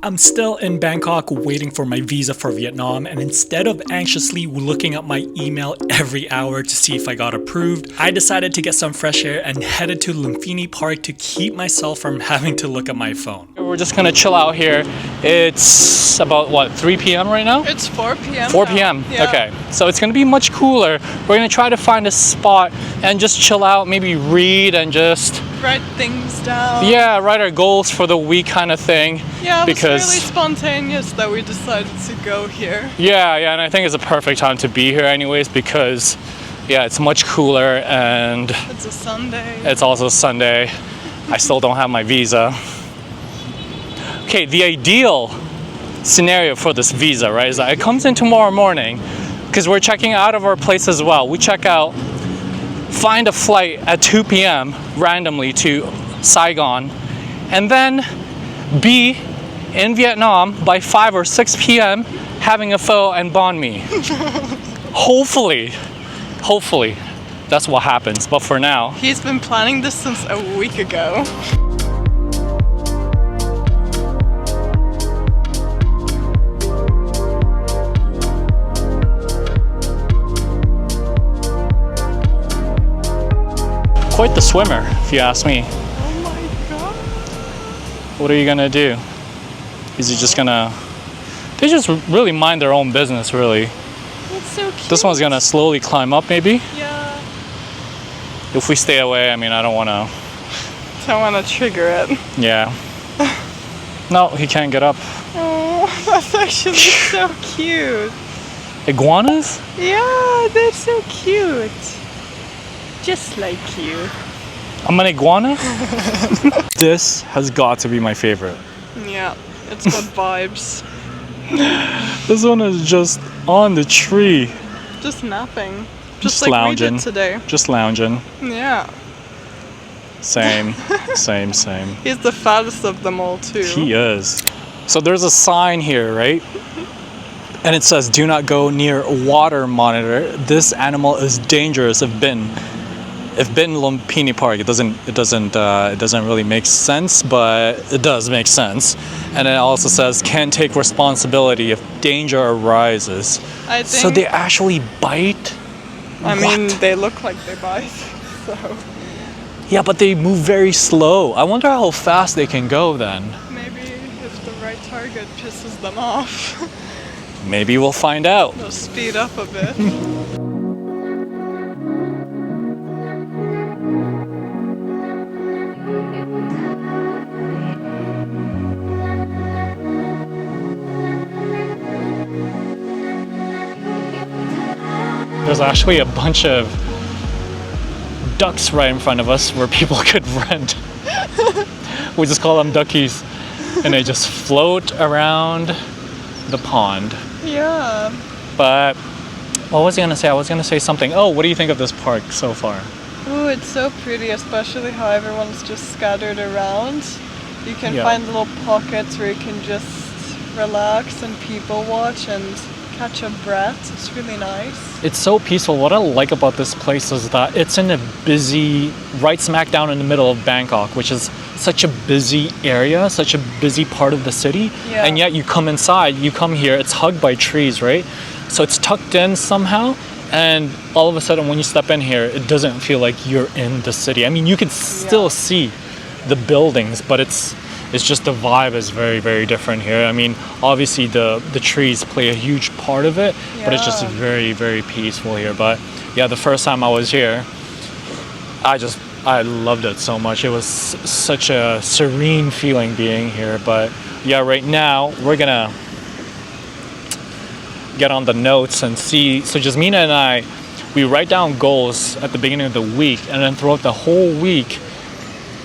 I'm still in Bangkok waiting for my visa for Vietnam, and instead of anxiously looking at my email every hour to see if I got approved, I decided to get some fresh air and headed to Lumpini Park to keep myself from having to look at my phone. We're just gonna chill out here. It's about what, 3 p.m. right now? It's 4 p.m. 4 p.m. Yeah. Okay, so it's gonna be much cooler. We're gonna try to find a spot and just chill out, maybe read and just write things down. Yeah, write our goals for the week kind of thing. Yeah, it was because really spontaneous that we decided to go here. Yeah, and I think it's a perfect time to be here anyways because yeah, it's much cooler and it's a Sunday. It's also Sunday. I still don't have my visa. Okay, the ideal scenario for this visa, right, is that it comes in tomorrow morning because we're checking out of our place as well. We check out, find a flight at 2 p.m. randomly to Saigon, and then be in Vietnam by 5 or 6 p.m. having a pho and banh mi. Hopefully, that's what happens. But for now, he's been planning this since a week ago. Quite the swimmer, if you ask me. Oh my god. What are you gonna do? Is he just gonna... They just really mind their own business, really. That's so cute. This one's gonna slowly climb up, maybe? Yeah. If we stay away, I mean, I don't wanna... Don't wanna trigger it. Yeah. No, he can't get up. Oh, that's actually so cute. Iguanas? Yeah, they're so cute. Just like you. I'm an iguana? This has got to be my favorite. Yeah, it's got vibes. This one is just on the tree. Just napping. Just like lounging. we did today. Just lounging. Yeah. Same. Same. He's the fattest of them all too. He is. So there's a sign here, right? And it says, "Do not go near water monitor. This animal is dangerous if bitten." If bitten Lumpini Park, it doesn't really make sense, but it does make sense. And it also says, "Can take responsibility if danger arises." I think. So they actually bite? I mean, they look like they bite. So. Yeah, but they move very slow. I wonder how fast they can go then. Maybe if the right target pisses them off. Maybe we'll find out. They'll speed up a bit. There's actually a bunch of ducks right in front of us where people could rent. We just call them duckies. And they just float around the pond. Yeah. But what was I gonna say? I was gonna say something. Oh, what do you think of this park so far? Ooh, it's so pretty, especially how everyone's just scattered around. You can find little pockets where you can just relax and people watch and catch a breath. It's really nice. It's so peaceful. What I like about this place is that it's in a busy, right smack down in the middle of Bangkok, which is such a busy area, such a busy part of the city. Yeah. And yet you come inside, you come here, it's hugged by trees, right? So it's tucked in somehow. And all of a sudden when you step in here, it doesn't feel like you're in the city. I mean, you can still see the buildings, but it's just the vibe is very, very different here. I mean, obviously the trees play a huge part of it, but it's just very, very peaceful here. But yeah, the first time I was here, I loved it so much. It was such a serene feeling being here. But yeah, right now we're gonna get on the notes and see. So Jasmina and I, we write down goals at the beginning of the week, and then throughout the whole week,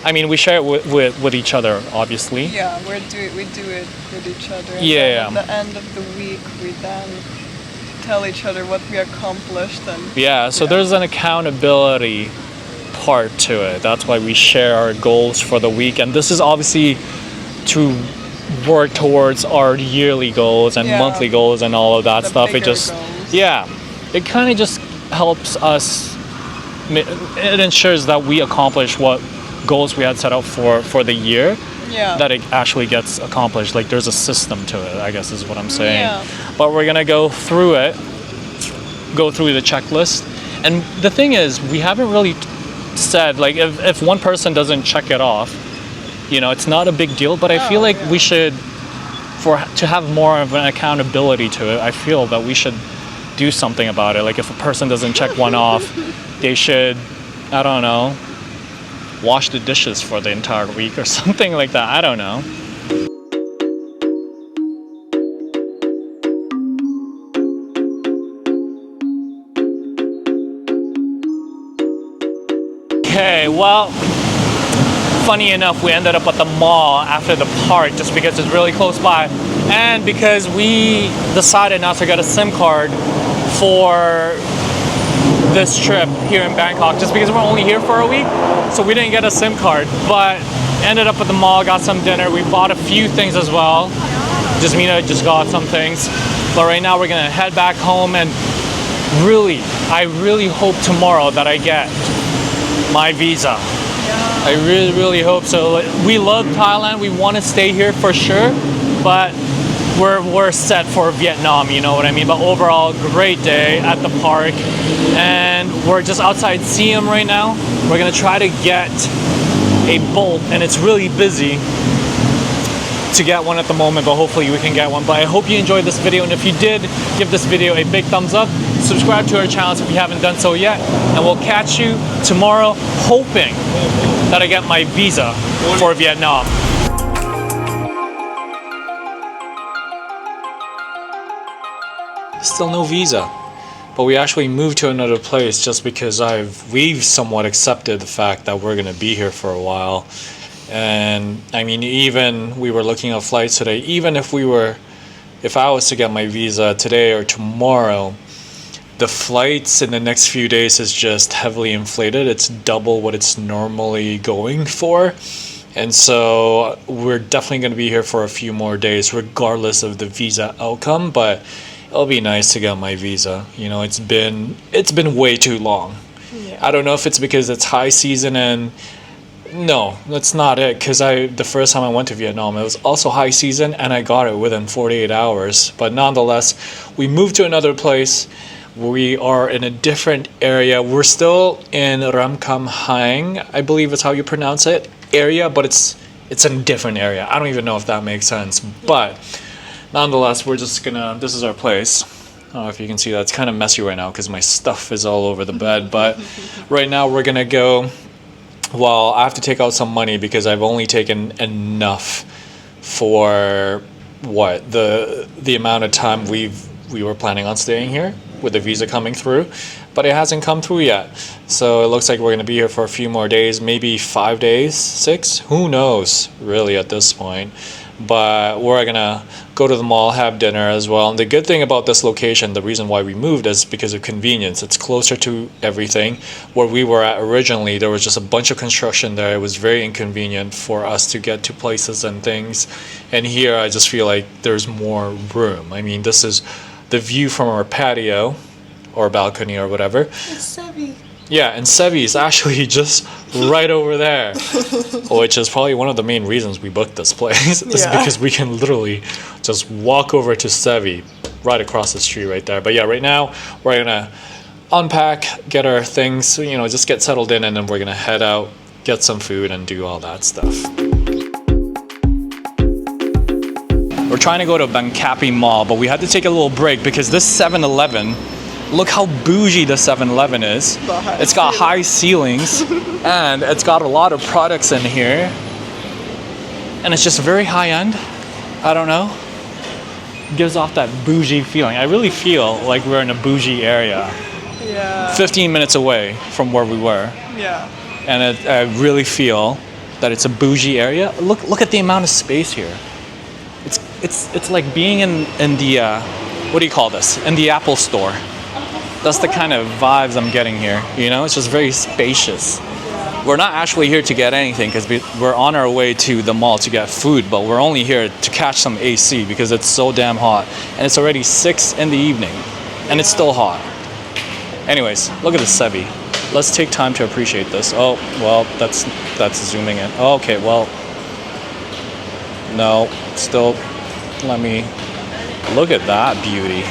I mean, we share it with each other, obviously. Yeah, we do it with each other. And Yeah. then at the end of the week, we then tell each other what we accomplished. And Yeah, so there's an accountability part to it. That's why we share our goals for the week. And this is obviously to work towards our yearly goals and monthly goals and all of that stuff. It just, goals. It kind of just helps us, it ensures that we accomplish what goals we had set out for the year. Yeah. that it actually gets accomplished. Like there's a system to it, I guess is what I'm saying. Yeah. But we're gonna go through it, go through the checklist. And the thing is, we haven't really said, like, if one person doesn't check it off, you know, it's not a big deal. But I feel like we should, to have more of an accountability to it, I feel that we should do something about it. Like if a person doesn't check one off, they should, I don't know, wash the dishes for the entire week or something like that. I don't know. Okay, well, funny enough, we ended up at the mall after the park just because it's really close by, and because we decided not to get a SIM card for this trip here in Bangkok, just because we're only here for a week, so we didn't get a SIM card. But ended up at the mall, got some dinner. We bought a few things as well. Just Mina just got some things, but right now we're gonna head back home. And really, I really hope tomorrow that I get my visa. I really hope so. We love Thailand. We want to stay here for sure, but we're set for Vietnam, you know what I mean? But overall, great day at the park, and we're just outside Siem right now. We're gonna try to get a Bolt, and it's really busy to get one at the moment, but hopefully we can get one. But I hope you enjoyed this video, and if you did, give this video a big thumbs up. Subscribe to our channels if you haven't done so yet, and we'll catch you tomorrow, hoping that I get my visa for Vietnam. Still no visa. But we actually moved to another place just because we've somewhat accepted the fact that we're gonna be here for a while. And I mean, even we were looking at flights today, even if I was to get my visa today or tomorrow, the flights in the next few days is just heavily inflated. It's double what it's normally going for. And so we're definitely going to be here for a few more days regardless of the visa outcome, but it'll be nice to get my visa. You know, it's been way too long. Yeah. I don't know if it's because it's high season, and no, that's not it, because the first time I went to Vietnam, it was also high season and I got it within 48 hours. But nonetheless, we moved to another place. We are in a different area. We're still in Ram Kam Hang, I believe is how you pronounce it, area, but it's in a different area. I don't even know if that makes sense. But nonetheless, we're just gonna, this is our place. I don't know if you can see that. It's kind of messy right now because my stuff is all over the bed. But right now we're gonna go, well, I have to take out some money because I've only taken enough for what, the amount of time we were planning on staying here with the visa coming through, but it hasn't come through yet. So it looks like we're going to be here for a few more days, maybe 5 days, 6, who knows really at this point. But we're going to go to the mall, have dinner as well. And the good thing about this location, the reason why we moved, is because of convenience. It's closer to everything. Where we were at originally, there was just a bunch of construction there. It was very inconvenient for us to get to places and things. And here I just feel like there's more room. I mean, this is the view from our patio or balcony or whatever. It's Sevi. Yeah, and Sevi is actually just right over there, which is probably one of the main reasons we booked this place. Is because we can literally just walk over to Sevi right across the street right there. But yeah, right now we're gonna unpack, get our things, you know, just get settled in, and then we're gonna head out, get some food, and do all that stuff. We're trying to go to Bangkok Mall, but we had to take a little break because this 7-Eleven, look how bougie the 7-Eleven is. It's got high ceilings and it's got a lot of products in here. And it's just very high end. I don't know. Gives off that bougie feeling. I really feel like we're in a bougie area. Yeah. 15 minutes away from where we were. Yeah. And I really feel that it's a bougie area. Look at the amount of space here. It's like being in the what do you call this? In the Apple store. That's the kind of vibes I'm getting here. You know, it's just very spacious. We're not actually here to get anything because we're on our way to the mall to get food, but we're only here to catch some AC because it's so damn hot, and it's already 6 in the evening, and it's still hot. Anyways, look at this Sevi. Let's take time to appreciate this. Oh, well, that's zooming in. Oh, okay, well, No, still, let me look at that beauty.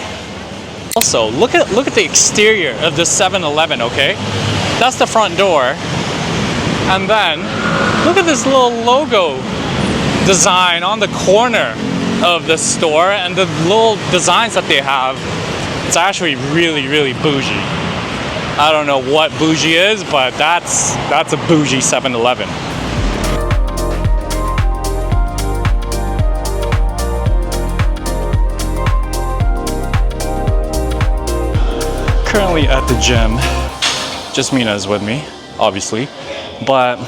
Also, look at the exterior of this 7-Eleven, okay? That's the front door. And then, look at this little logo design on the corner of the store, and the little designs that they have. It's actually really, really bougie. I don't know what bougie is, but that's a bougie 7-Eleven. Currently at the gym. Jasmina is with me, obviously, but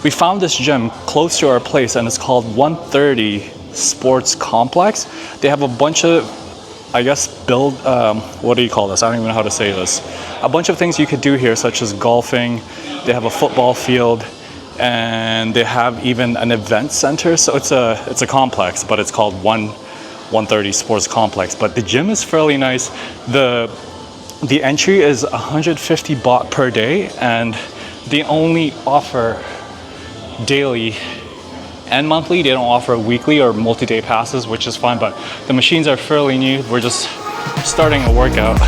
we found this gym close to our place, and it's called 130 Sports Complex. They have a bunch of, I guess, what do you call this? I don't even know how to say this. A bunch of things you could do here, such as golfing. They have a football field, and they have even an event center. So it's a complex, but it's called 130 Sports Complex. But the gym is fairly nice. The entry is 150 baht per day, and they only offer daily and monthly. They don't offer weekly or multi-day passes, which is fine, but the machines are fairly new. We're just starting a workout.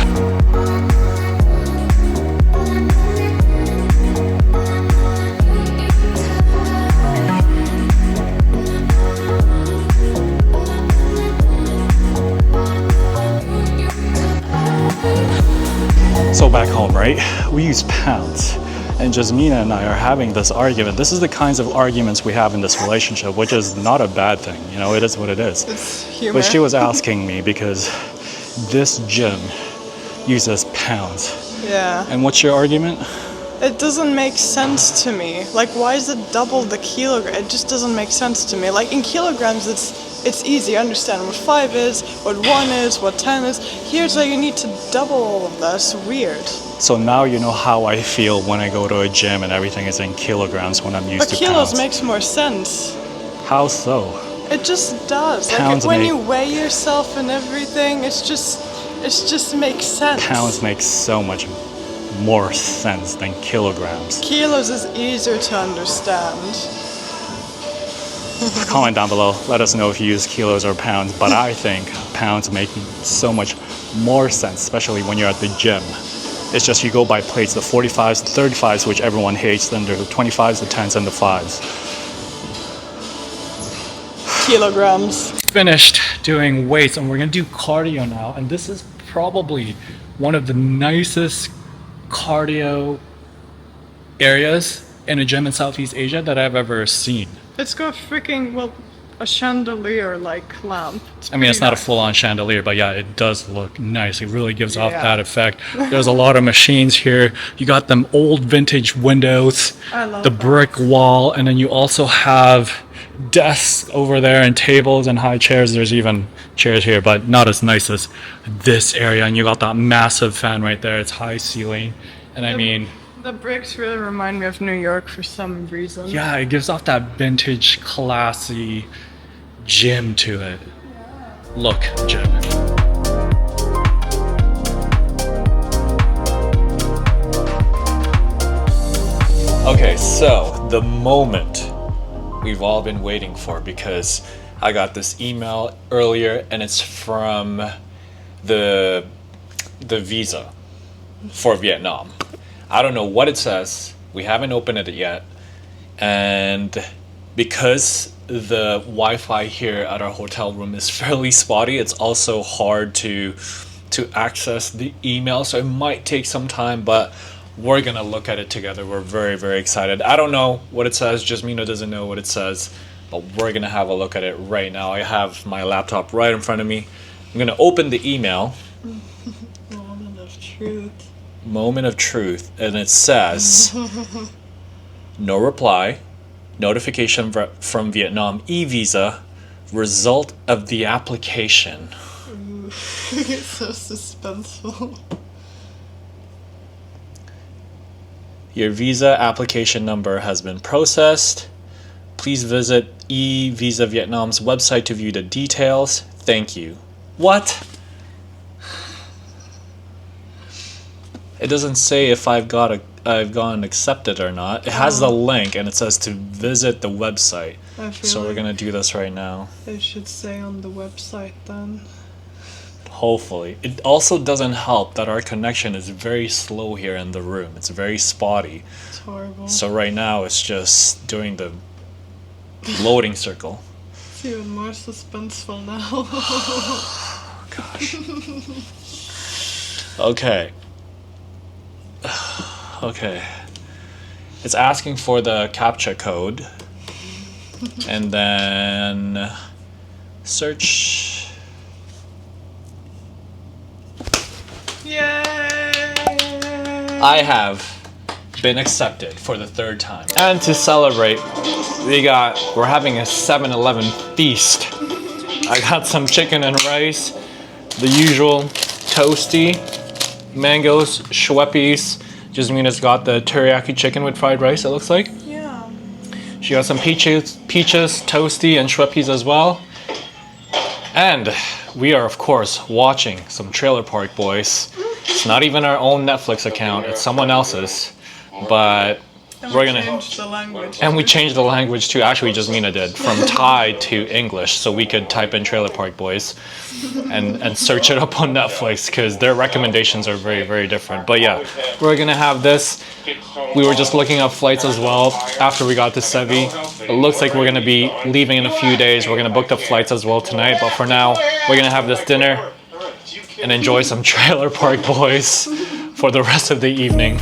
So back home, right? We use pounds. And Jasmina and I are having this argument. This is the kinds of arguments we have in this relationship, which is not a bad thing. You know, it is what it is. It's humor. But she was asking me because this gym uses pounds. Yeah. And what's your argument? It doesn't make sense to me. Like, why is it double the kilogram? It just doesn't make sense to me. Like, in kilograms, it's easy. I understand what 5 is, what 1 is, what 10 is. Here's like you need to double all of that. It's weird. So now you know how I feel when I go to a gym and everything is in kilograms when I'm used to kilos pounds. makes more sense. How so? It just does. Pounds like when you weigh yourself and everything, it just makes sense. Pounds make so much more sense than kilograms. Kilos is easier to understand. Comment down below. Let us know if you use kilos or pounds, but I think pounds make so much more sense, especially when you're at the gym. It's just you go by plates, the 45s, the 35s, which everyone hates, then the 25s, the 10s, and the 5s. Kilograms. Finished doing weights, and we're gonna do cardio now, and this is probably one of the nicest cardio areas in a gym in Southeast Asia that I've ever seen. It's got a chandelier like lamp. I mean, it's not a full-on chandelier, but yeah, it does look nice. It really gives off that effect. There's a lot of machines here. You got them old vintage windows, I love the that. brick wall, and then you also have desks over there and tables and high chairs. There's even chairs here, but not as nice as this area. And you got that massive fan right there. It's high ceiling, and I mean, The bricks really remind me of New York for some reason. yeah, it gives off that vintage, classy gym to it. Look, gym. Okay, so the moment we've all been waiting for, because I got this email earlier and it's from the visa for Vietnam. I don't know what it says. We haven't opened it yet. And because the Wi-Fi here at our hotel room is fairly spotty, it's also hard to access the email. So it might take some time, but we're gonna look at it together. We're very, very excited. I don't know what it says. Jasmina doesn't know what it says, but we're gonna have a look at it right now. I have my laptop right in front of me. I'm gonna open the email. Moment of truth. Moment of truth, and it says no reply, notification from Vietnam e-visa, result of the application. It's so suspenseful. Your visa application number has been processed. Please visit e-visa Vietnam's website to view the details. Thank you. What? It doesn't say if I've got I've gone accepted or not. It has the link and it says to visit the website. I feel So we're like gonna do this right now. it should say on the website then. Hopefully. It also doesn't help that our connection is very slow here in the room. It's very spotty. It's horrible. So right now it's just doing the loading circle. It's even more suspenseful now. Gosh. Okay. Okay. It's asking for the CAPTCHA code. And then search. Yay! I have been accepted for the 3rd time. And to celebrate, we're having a 7-Eleven feast. I got some chicken and rice, the usual toasty, mangoes, Schweppes. Jasmina's got the teriyaki chicken with fried rice, it looks like. Yeah. She got some peaches, toasty, and Schweppes as well. And we are, of course, watching some Trailer Park Boys. It's not even our own Netflix account, it's someone else's. But we're gonna change the language. and we changed the language too. Actually, Jasmina did from Thai to English, so we could type in Trailer Park Boys and search it up on Netflix because their recommendations are very, very different. But yeah, we're gonna have this. We were just looking up flights as well after we got to Sevi. It looks like we're gonna be leaving in a few days. We're gonna book the flights as well tonight. But for now, we're gonna have this dinner and enjoy some Trailer Park Boys for the rest of the evening.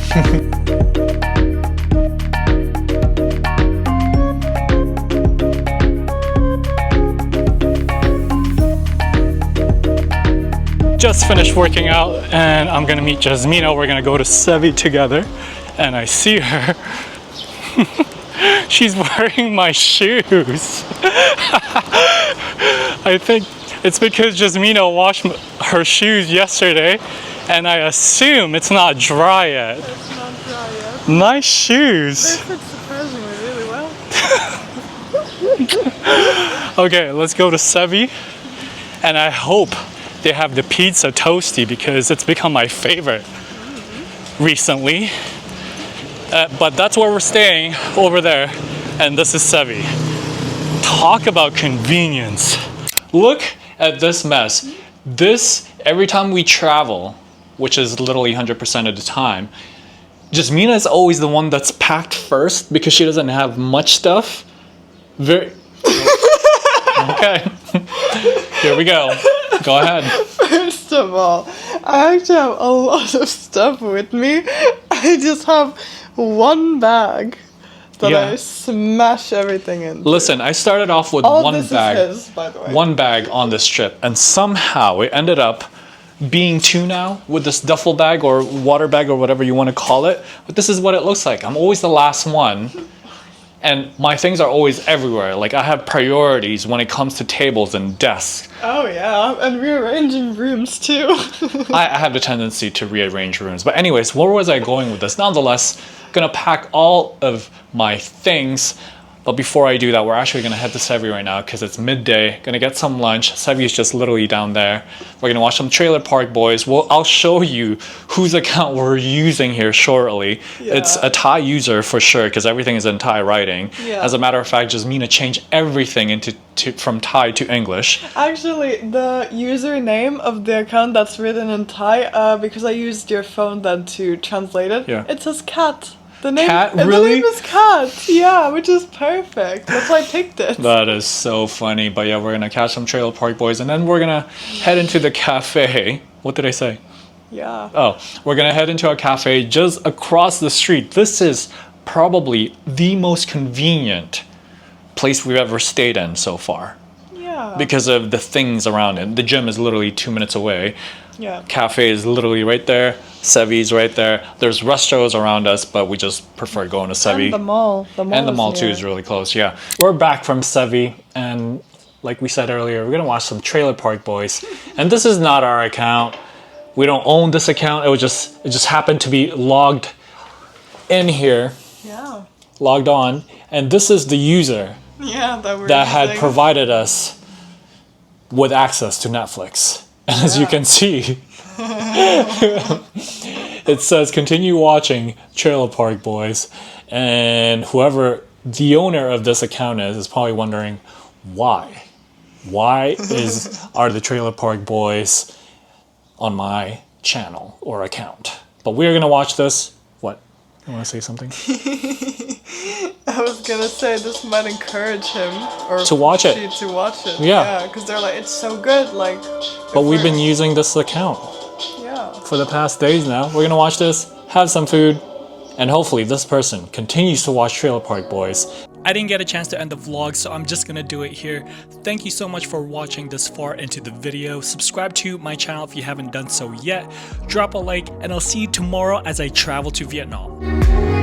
Just finished working out and I'm gonna meet Jasmina. We're gonna go to Sevi together and I see her. She's wearing my shoes. I think it's because Jasmina washed her shoes yesterday and I assume it's not dry yet. It's not dry yet. Nice shoes. They fit surprisingly really well. Okay, let's go to Sevi and I hope they have the pizza toasty because it's become my favorite recently. But that's where we're staying over there, and this is Sevi. Talk about convenience. Look at this mess. This, every time we travel, which is literally 100% of the time, Jasmina is always the one that's packed first because she doesn't have much stuff. Okay, here we go. Go ahead. First of all, I actually have a lot of stuff with me. I just have one bag that Yeah. I smash everything in. Listen, I started off with All one this bag. is his, by the way. One bag on this trip, and somehow it ended up being 2 now with this duffel bag or water bag or whatever you want to call it. But this is what it looks like. I'm always the last one, and my things are always everywhere. Like I have priorities when it comes to tables and desks. Oh yeah, and rearranging rooms too. I have the tendency to rearrange rooms. But anyways, where was I going with this? Nonetheless, gonna pack all of my things. But before I do that, we're actually gonna head to Sevi right now because it's midday. Gonna get some lunch. Sevi is just literally down there. We're gonna watch some Trailer Park Boys. Well, I'll show you whose account we're using here shortly. Yeah. It's a Thai user for sure because everything is in Thai writing. Yeah. As a matter of fact, Jasmina changed everything from Thai to English. Actually, the username of the account that's written in Thai, because I used your phone then to translate it. Yeah. It says cat. The name, Cat? and Really? the name is Cat. Yeah, which is perfect. That's why I picked it. That is so funny. But yeah, we're gonna catch some Trailer Park Boys and then we're gonna head into the cafe. What did I say? Yeah. Oh, we're gonna head into a cafe just across the street. This is probably the most convenient place we've ever stayed in so far Yeah. because of the things around it. The gym is literally 2 minutes away. Yeah. Cafe is literally right there. Sevi's right there. There's restaurants around us, but we just prefer going to Sevi. And the mall. The mall. And the mall too here. is really close, yeah. We're back from Sevi, and like we said earlier, we're gonna watch some Trailer Park Boys. And this is not our account. We don't own this account. It just happened to be logged in here, Yeah. logged on, and this is the user Yeah, that had provided us with access to Netflix. And as you can see, It says continue watching Trailer Park Boys, and whoever the owner of this account is probably wondering why. Why are the Trailer Park Boys on my channel or account? But we're gonna watch this. What? You want to say something? I was gonna say this might encourage him or To watch it. she to watch it. Yeah. Because they're like, it's so good. Like. But we've been using this account for the past days now. We're gonna watch this, have some food, and hopefully this person continues to watch Trailer Park Boys. I didn't get a chance to end the vlog, so I'm just gonna do it here. Thank you so much for watching this far into the video. Subscribe to my channel if you haven't done so yet. Drop a like, and I'll see you tomorrow as I travel to Vietnam.